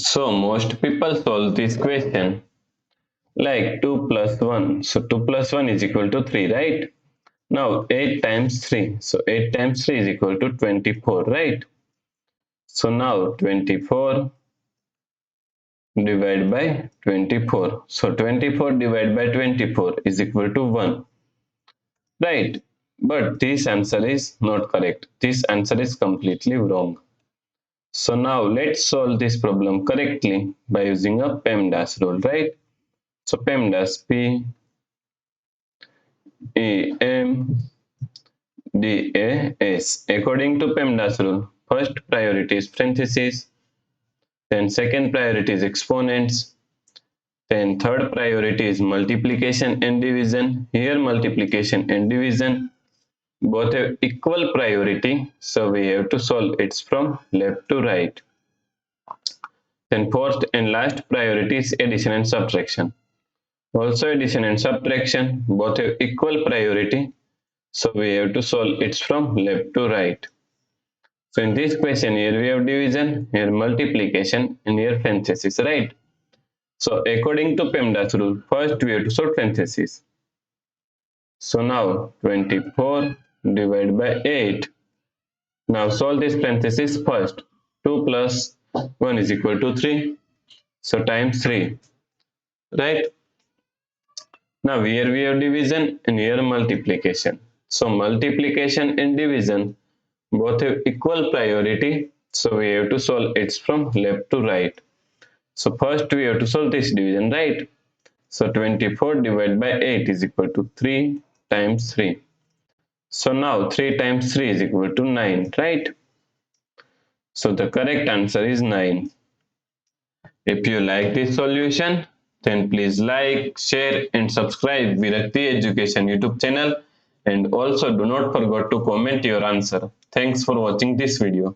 So most people solve this question like 2 plus 1. So 2 plus 1 is equal to 3, right? Now 8 times 3. So 8 times 3 is equal to 24, right? So now 24 divided by 24. So 24 divided by 24 is equal to 1, right? But this answer is not correct. This answer is completely wrong. So now let's solve this problem correctly by using a PEMDAS rule, right? So PEMDAS, P-E-M-D-A-S. According to PEMDAS rule, first priority is parentheses, then second priority is exponents, then third priority is multiplication and division. Here multiplication and division both have equal priority, so we have to solve it from left to right. Then fourth and last priority is addition and subtraction. Also addition and subtraction both have equal priority, so we have to solve it from left to right. So in this question here we have division, here multiplication, and here parenthesis, right? So according to PEMDAS rule, first we have to solve parenthesis. So now 24 divided by 8. Now solve this parenthesis first. 2 plus 1 is equal to 3. So times 3, right? Now here we have division and here multiplication. So multiplication and division both have equal priority. So we have to solve it from left to right. So first we have to solve this division, right? So 24 divided by 8 is equal to 3 times 3. So now 3 times 3 is equal to 9, right? So the correct answer is 9. If you like this solution, then please like, share and subscribe Virakti Education YouTube channel, and also do not forget to comment your answer. Thanks for watching this video.